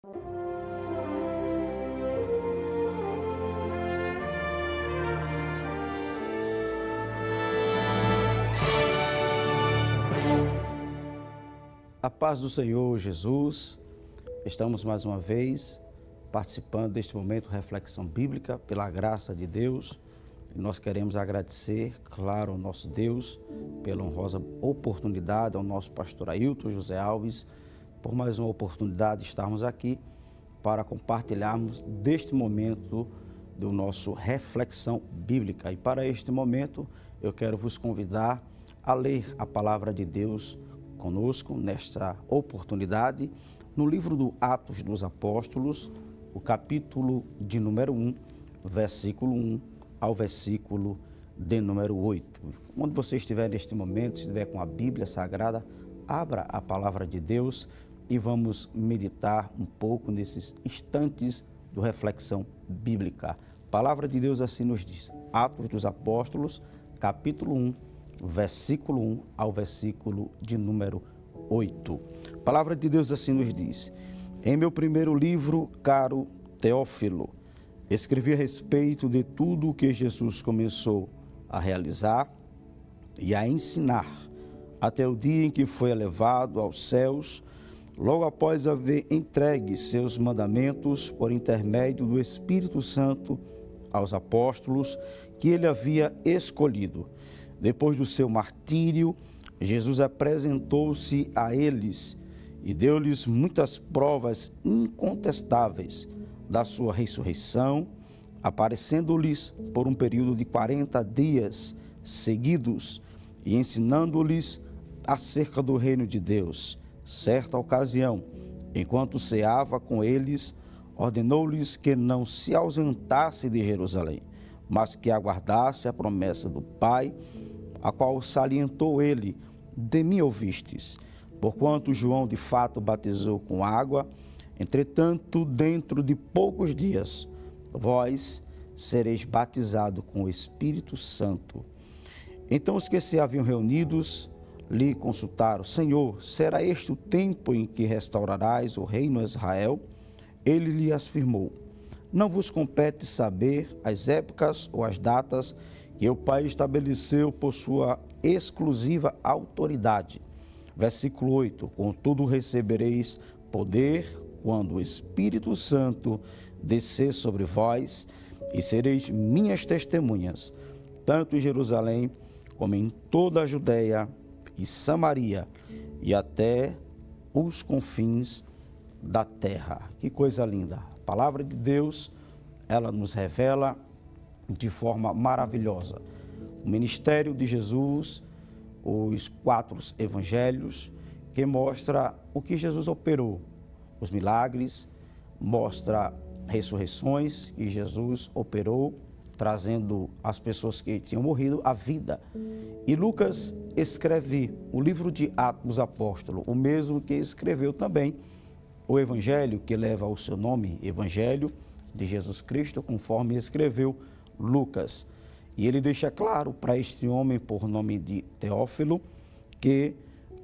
A paz do Senhor Jesus, estamos mais uma vez participando deste momento de reflexão bíblica pela graça de Deus. E nós queremos agradecer, claro, ao nosso Deus pela honrosa oportunidade, ao nosso pastor Ailton José Alves, por mais uma oportunidade de estarmos aqui para compartilharmos deste momento do nosso reflexão bíblica. E para este momento eu quero vos convidar a ler a palavra de Deus conosco nesta oportunidade, no livro do Atos dos Apóstolos, o capítulo de número 1, versículo 1 ao versículo de número 8. Onde você estiver neste momento, se estiver com a Bíblia Sagrada, abra a palavra de Deus e vamos meditar um pouco nesses instantes de reflexão bíblica. A palavra de Deus assim nos diz, Atos dos Apóstolos, capítulo 1, versículo 1 ao versículo de número 8. A palavra de Deus assim nos diz, em meu primeiro livro, caro Teófilo, escrevi a respeito de tudo o que Jesus começou a realizar e a ensinar, até o dia em que foi elevado aos céus, logo após haver entregue seus mandamentos por intermédio do Espírito Santo aos apóstolos que ele havia escolhido. Depois do seu martírio, Jesus apresentou-se a eles e deu-lhes muitas provas incontestáveis da sua ressurreição, aparecendo-lhes por um período de 40 dias seguidos e ensinando-lhes acerca do reino de Deus. Certa ocasião, enquanto ceava com eles, ordenou-lhes que não se ausentasse de Jerusalém, mas que aguardasse a promessa do Pai, a qual salientou ele, de mim ouvistes, porquanto João de fato batizou com água, entretanto, dentro de poucos dias, vós sereis batizados com o Espírito Santo. Então os que se haviam reunidos lhe consultaram, Senhor, será este o tempo em que restaurarás o reino a Israel? Ele lhe afirmou, não vos compete saber as épocas ou as datas que o Pai estabeleceu por sua exclusiva autoridade. Versículo 8, contudo recebereis poder quando o Espírito Santo descer sobre vós e sereis minhas testemunhas, tanto em Jerusalém como em toda a Judéia e Samaria e até os confins da terra. Que coisa linda! A palavra de Deus, ela nos revela de forma maravilhosa o ministério de Jesus, os 4 evangelhos, que mostra o que Jesus operou, os milagres, mostra ressurreições que Jesus operou, trazendo as pessoas que tinham morrido à vida. E Lucas escreve o livro de Atos dos Apóstolos, o mesmo que escreveu também o evangelho que leva o seu nome, Evangelho de Jesus Cristo, conforme escreveu Lucas. E ele deixa claro para este homem, por nome de Teófilo, que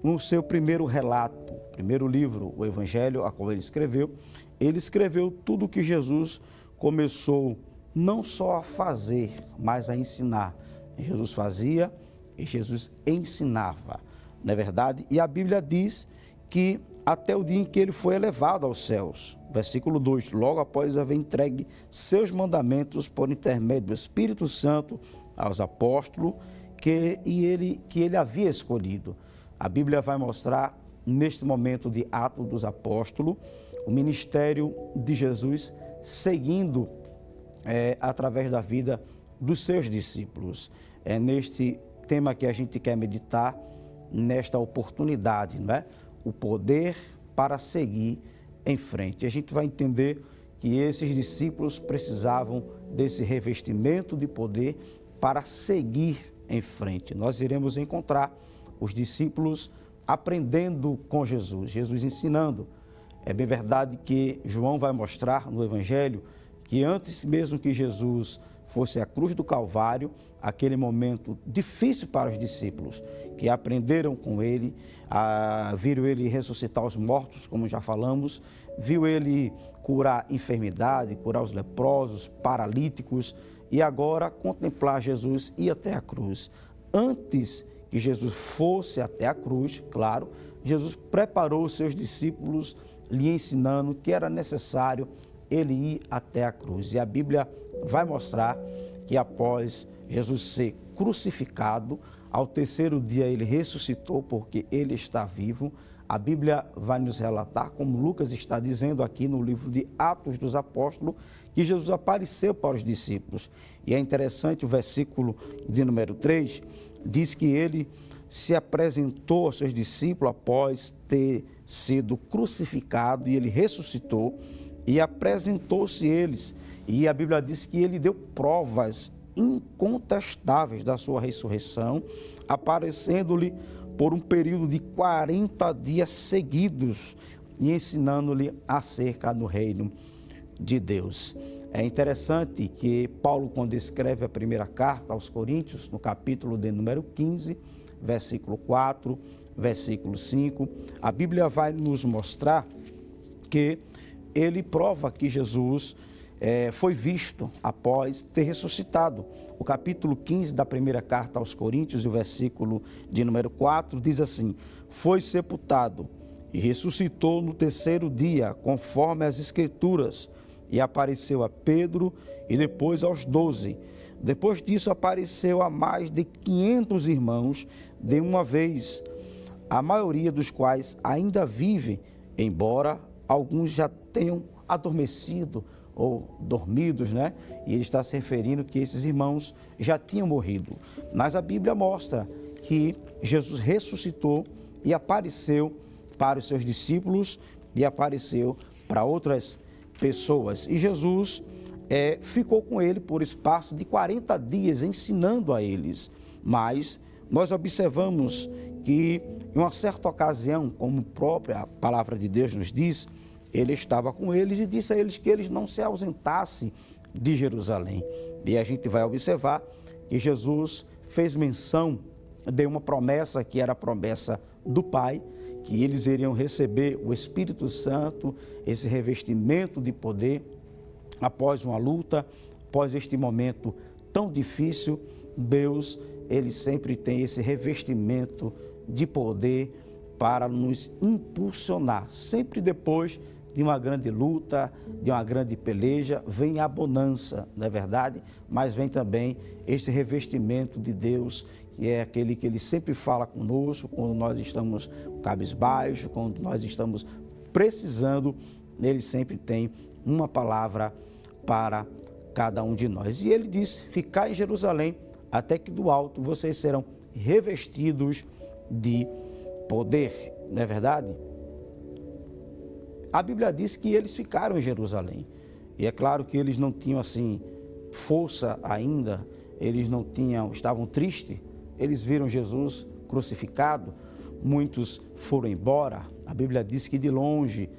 no seu primeiro relato, primeiro livro, o Evangelho, a qual ele escreveu tudo o que Jesus começou não só a fazer, mas a ensinar. Jesus fazia e Jesus ensinava, não é verdade? E a Bíblia diz que até o dia em que ele foi elevado aos céus. Versículo 2, logo após haver entregue seus mandamentos por intermédio do Espírito Santo aos apóstolos que ele havia escolhido. A Bíblia vai mostrar, neste momento de Atos dos Apóstolos, o ministério de Jesus seguindo através da vida dos seus discípulos. É neste tema que a gente quer meditar, nesta oportunidade, não é? O poder para seguir em frente. A gente vai entender que esses discípulos precisavam desse revestimento de poder para seguir em frente. Nós iremos encontrar os discípulos aprendendo com Jesus, Jesus ensinando. É bem verdade que João vai mostrar no Evangelho que antes mesmo que Jesus fosse a cruz do Calvário, aquele momento difícil para os discípulos, que aprenderam com ele, viram ele ressuscitar os mortos, como já falamos, viu ele curar enfermidade, curar os leprosos, paralíticos, e agora contemplar Jesus e ir até a cruz. Antes que Jesus fosse até a cruz, claro, Jesus preparou os seus discípulos, lhe ensinando que era necessário ele ir até a cruz. E a Bíblia vai mostrar que após Jesus ser crucificado, ao terceiro dia ele ressuscitou porque ele está vivo. A Bíblia vai nos relatar, como Lucas está dizendo aqui no livro de Atos dos Apóstolos, que Jesus apareceu para os discípulos. E é interessante o versículo de número 3, diz que ele se apresentou aos seus discípulos após ter sido crucificado e ele ressuscitou e apresentou-se eles. E a Bíblia diz que ele deu provas incontestáveis da sua ressurreição, aparecendo-lhe por um período de 40 dias seguidos e ensinando-lhe acerca do reino de Deus. É interessante que Paulo, quando escreve a primeira carta aos Coríntios, no capítulo de número 15, versículo 4, versículo 5, a Bíblia vai nos mostrar que ele prova que Jesus foi visto após ter ressuscitado. O capítulo 15 da primeira carta aos Coríntios, o versículo de número 4, diz assim: foi sepultado e ressuscitou no terceiro dia, conforme as Escrituras, e apareceu a Pedro e depois aos 12. Depois disso apareceu a mais de 500 irmãos de uma vez, a maioria dos quais ainda vive, embora alguns já tenham adormecido ou dormidos, né? E ele está se referindo que esses irmãos já tinham morrido. Mas a Bíblia mostra que Jesus ressuscitou e apareceu para os seus discípulos e apareceu para outras pessoas. E Jesus ficou com ele por espaço de 40 dias ensinando a eles. Mas nós observamos que em uma certa ocasião, como a própria palavra de Deus nos diz, ele estava com eles e disse a eles que eles não se ausentassem de Jerusalém. E a gente vai observar que Jesus fez menção de uma promessa que era a promessa do Pai, que eles iriam receber o Espírito Santo, esse revestimento de poder, após uma luta, após este momento tão difícil. Deus, ele sempre tem esse revestimento de poder para nos impulsionar. Sempre depois de uma grande luta, de uma grande peleja, vem a bonança, não é verdade? Mas vem também este revestimento de Deus, que é aquele que ele sempre fala conosco, quando nós estamos cabisbaixo, quando nós estamos precisando, ele sempre tem uma palavra para cada um de nós. E ele disse: ficai em Jerusalém, até que do alto vocês serão revestidos de poder, não é verdade? A Bíblia diz que eles ficaram em Jerusalém. E é claro que eles não tinham assim força ainda, eles não tinham, estavam tristes. Eles viram Jesus crucificado, muitos foram embora. A Bíblia diz que de longe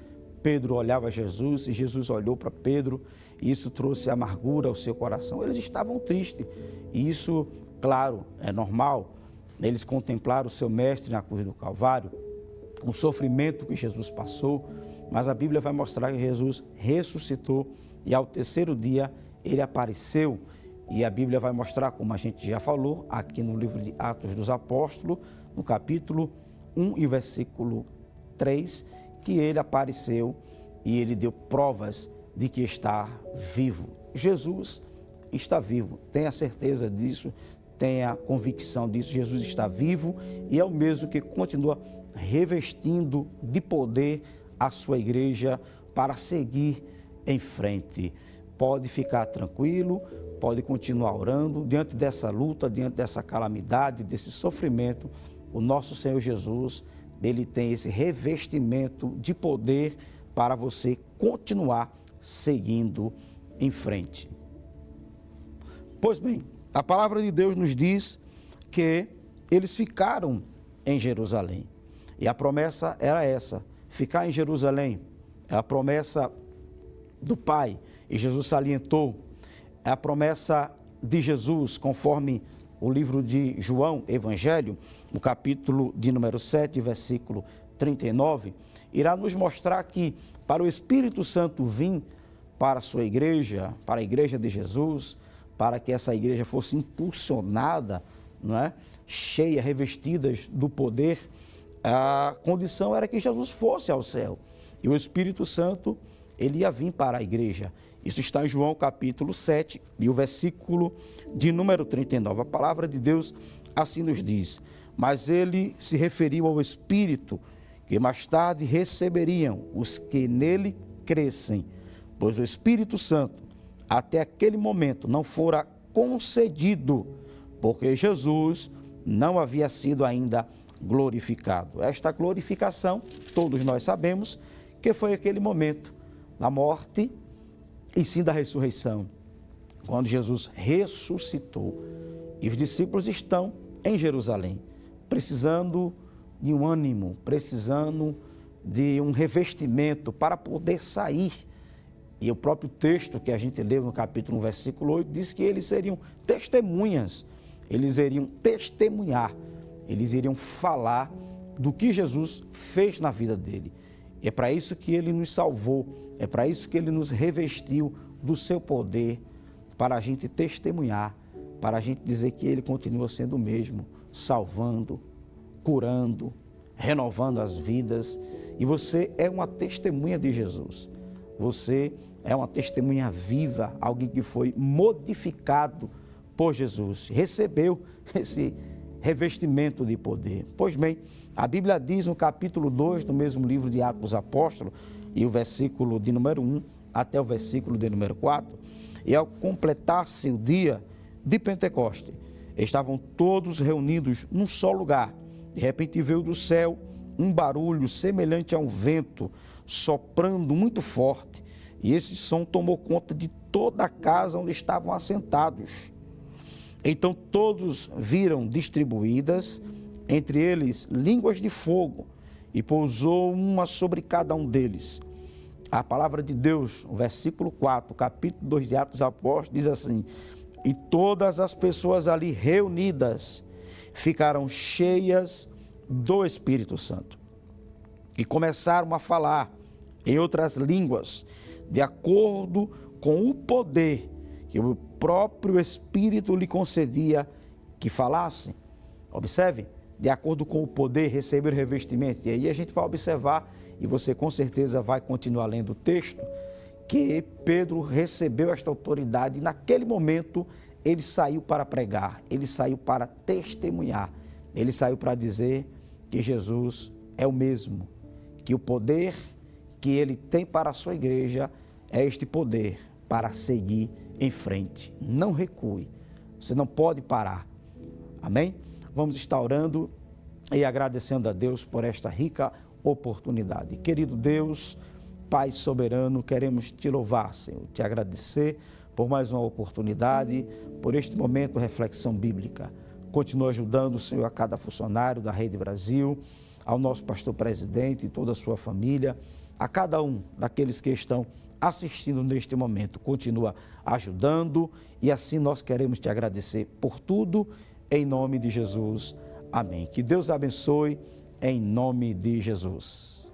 Pedro olhava Jesus e Jesus olhou para Pedro, e isso trouxe amargura ao seu coração. Eles estavam tristes, e isso, claro, é normal. Eles contemplaram o seu mestre na cruz do Calvário, o sofrimento que Jesus passou, mas a Bíblia vai mostrar que Jesus ressuscitou e ao terceiro dia ele apareceu. E a Bíblia vai mostrar, como a gente já falou, aqui no livro de Atos dos Apóstolos, no capítulo 1 e versículo 3, que ele apareceu e ele deu provas de que está vivo. Jesus está vivo, tenha certeza disso, tenha convicção disso. Jesus está vivo e é o mesmo que continua revestindo de poder a sua igreja para seguir em frente. Pode ficar tranquilo, pode continuar orando diante dessa luta, diante dessa calamidade, desse sofrimento. O nosso Senhor Jesus, ele tem esse revestimento de poder para você continuar seguindo em frente. Pois bem, a palavra de Deus nos diz que eles ficaram em Jerusalém. E a promessa era essa: ficar em Jerusalém. É a promessa do Pai. E Jesus salientou: é a promessa de Jesus, conforme o livro de João, Evangelho, no capítulo de número 7, versículo 39, irá nos mostrar que para o Espírito Santo vir para a sua igreja, para a igreja de Jesus, para que essa igreja fosse impulsionada, não é? Cheia, revestidas do poder, a condição era que Jesus fosse ao céu. E o Espírito Santo, ele ia vir para a igreja. Isso está em João capítulo 7 e o versículo de número 39. A palavra de Deus assim nos diz: mas ele se referiu ao Espírito que mais tarde receberiam os que nele crescem, pois o Espírito Santo até aquele momento não fora concedido, porque Jesus não havia sido ainda glorificado. Esta glorificação, todos nós sabemos que foi aquele momento da morte e sim da ressurreição, quando Jesus ressuscitou. E os discípulos estão em Jerusalém, precisando de um ânimo, precisando de um revestimento para poder sair. E o próprio texto que a gente leu no capítulo 1, versículo 8, diz que eles seriam testemunhas, eles iriam testemunhar, eles iriam falar do que Jesus fez na vida dele. É para isso que ele nos salvou, é para isso que ele nos revestiu do seu poder, para a gente testemunhar, para a gente dizer que ele continua sendo o mesmo, salvando, curando, renovando as vidas. E você é uma testemunha de Jesus. Você é uma testemunha viva, alguém que foi modificado por Jesus, recebeu esse revestimento de poder. Pois bem, a Bíblia diz no capítulo 2 do mesmo livro de Atos dos Apóstolos, e o versículo de número 1 até o versículo de número 4, e ao completar-se o dia de Pentecoste, estavam todos reunidos num só lugar. De repente veio do céu um barulho semelhante a um vento, soprando muito forte, e esse som tomou conta de toda a casa onde estavam assentados. Então todos viram distribuídas entre eles línguas de fogo, e pousou uma sobre cada um deles. A palavra de Deus, o versículo 4, capítulo 2 de Atos dos Apóstolos, diz assim: e todas as pessoas ali reunidas ficaram cheias do Espírito Santo e começaram a falar em outras línguas, de acordo com o poder que o próprio Espírito lhe concedia que falassem. Observe, de acordo com o poder, receber o revestimento. E aí a gente vai observar, e você com certeza vai continuar lendo o texto, que Pedro recebeu esta autoridade e naquele momento ele saiu para pregar, ele saiu para testemunhar, ele saiu para dizer que Jesus é o mesmo, que o poder que ele tem para a sua igreja é este poder para seguir em frente. Não recue, você não pode parar. Amém? Vamos estar orando e agradecendo a Deus por esta rica oportunidade. Querido Deus, Pai soberano, queremos te louvar, Senhor, te agradecer por mais uma oportunidade, por este momento de reflexão bíblica. Continua ajudando, Senhor, a cada funcionário da Rede Brasil, ao nosso pastor presidente e toda a sua família, a cada um daqueles que estão assistindo neste momento. Continua ajudando e assim nós queremos te agradecer por tudo, em nome de Jesus. Amém. Que Deus abençoe, em nome de Jesus.